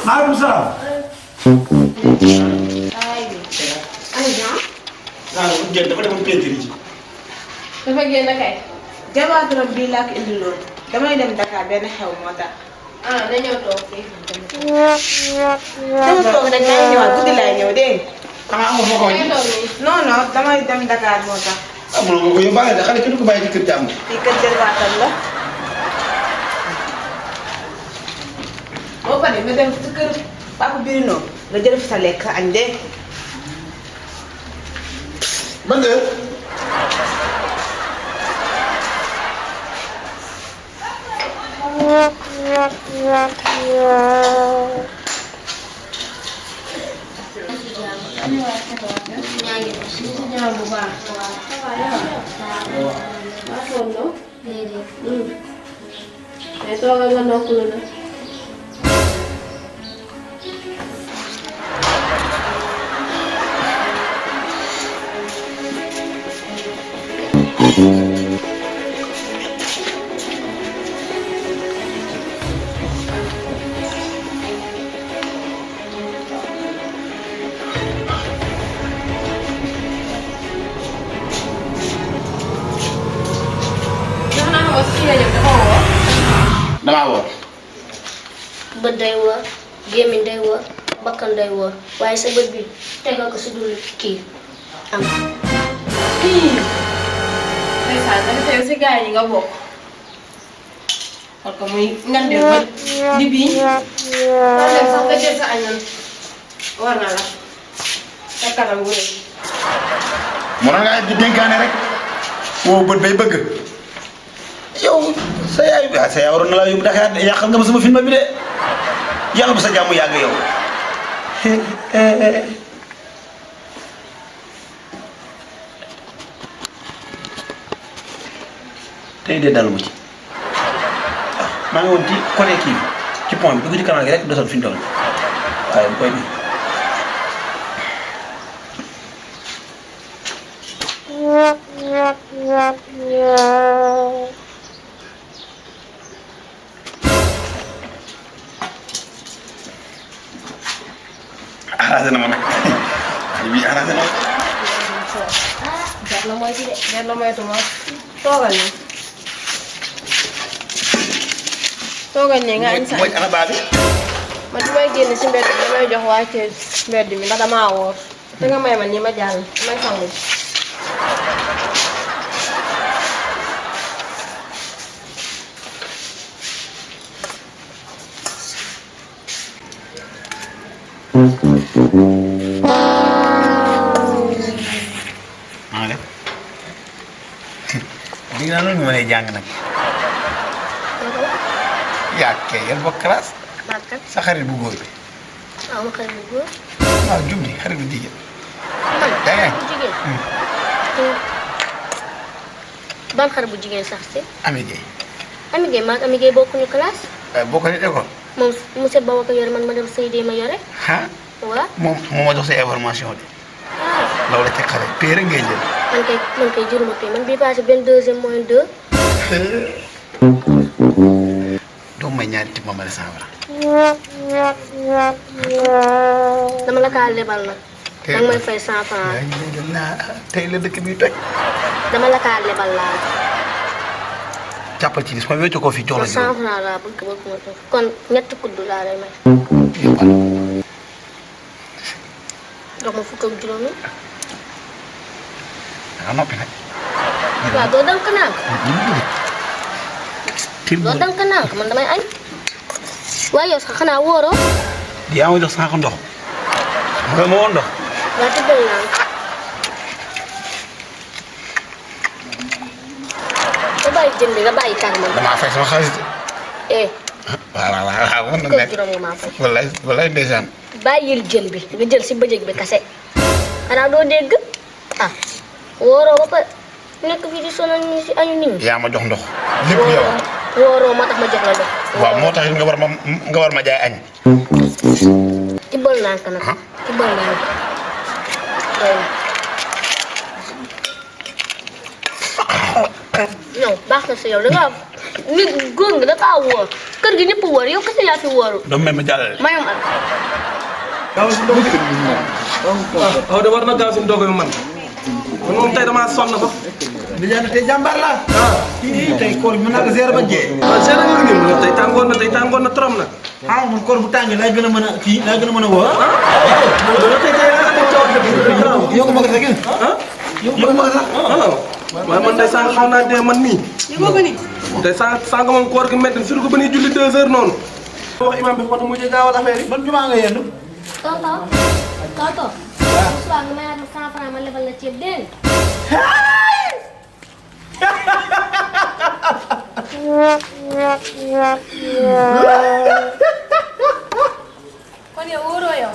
maaleykum salaam. waaw jërëjëf dafa demoon peinture ji. dafa génn kay. jabaaturam bii laa ko indi loolu damay dem Dakar benn xew moo tax. ah na ñëw toog fii. dama toog rek maa ngi ñëwaat guddi laay ñëw dégg nga. xanaa amoo foo ko ngay wàññi. toog nii. non non damay dem Dakar moo tax. amuloo nga ko yóbbaale de xale kenn du ko bàyyi ci kër jàmm. fii kër jarbaatam la. boo paree nga dem sa kër Papa Birino nga jël fi sa lekk añ de. ban heure. ñaar bu baax. maa sonn. mais toogal nga noppalu na. damaa woo. bët day wër gémmiñ day wër bakkan day wër waaye sa bët bi tegal ko si dul kii am. ndeysaan dafa tey si gars yi nga bokk. parce que muy ngandeel ba di biñ. war dem sax nga jël sa añam war na la. sa kanam gu rëy. moo tax nga di dénkaane rek. woo bët bay bëgg. yow sa yaay sa yaay waroon na laa yóbbu Dakar de yàqal nga ma sama film bi de yàlla bu sa jàmm yàgg yow. tey de dalu ma ci maa ngi woon ci côté kii bi ci pont bi dugg ci canal gi rek dosoon fi ñu toll waaye bu koy bi arrangé na ma nag xale bi arrangé na ma. jar na moytu de. jar na moytu moom. toogal nii. toogal nii nga añ sa mooy ana baa bi. man su may génn si mbedd bi damay jox waa kër mbedd mi ndax damaa woor. te nga may ma nii ma jàll damay sangu. maa ngi dégg naa loolu ñu mënee jàng nag. yaa kay yéen bokk classe. Bakkan sa xarit bu góor bi. waaw ma xarit bu góor. waaw jum di xarit bu jigéen. man yaa ngi bu jigéen. ban xarit bu jigéen sax si. Ami Gueye. Ami Gueye maag Ami Gueye bokkuñu classe. waaye bokk nañu école. moom monsieur Ba ko yore man ma dem Seydi ma yore. ah waaw. moom moo ma jox sa information bi. law la teg xale pay rek ngay jël. man kay juruma pay man bii passé 22e moins 2. doo may ñaari tib ma mën a 100 francs. dama la kaa lebal nag. danga may fay 100 francs. tey la dëkk bi toj. dama la kaa lebal laa. jàppal ci li su ma wéccu ko fii jox la 100 francs laa bëgg ma toog kon ñetti kuddu laa lay may. jox ma fukk ak juróomi. nga noppi nag. waaw doo dank nànk. doo dank nànk man damay añ. waaye yow sax xanaa wóoroo. yaa ma jox saako ndox. xam nga ma woon ndox. waa tibbal nànk. nga bàyyi jën bi nga bàyyi kàr man. damaa fay sama xaalis de. waaw mën na nekk juróom nga maa fay. wallaay ndeysaan. bàyyil jël bi nga jël si bëjëg bi kase. xanaa doo dégg ah wóoroo ba pare nekk fii di sonal ni si añu nit ñi. yaa ma jox ndox. lépp yow wóoroo moo tax ma jox la ndox. waaw moo tax nga war ma jaay añ. tibbal nànk nag. tibbal nànk. non baax na si yow da ngaa nit góor nga da kaa wóor kër gi ñëpp wóor yow kese yaa fi wóoru. doo may ma jàllale. mayum at. waaw de war na gaaw si ndogu bi man moom tey damaa sonn ba. Ndiaye tey jàmbaar la. kii tey koor bi mën naa ko gérer ba jee. waaw gérer nga ko nii tey tàngoon na trop nag. man koor bu tàngee laa gën a mën a kii laa gën a mën a woo. tey yaa ngi coow de. yow ko ma ko sax gis. yow ko ma ko sax. waaye man de sànq xaw naa dee man mii. te sànq moom koor gi métti surtout que ba ñuy julli 2 heures noonu. wax imam bi moo mujjee gaawal affaire yi. ban jumaa nga yendu. tonton. waaw. nga mayaat ma 100 francs ma lebal la ceeb dégg kon yow wóoroo yow.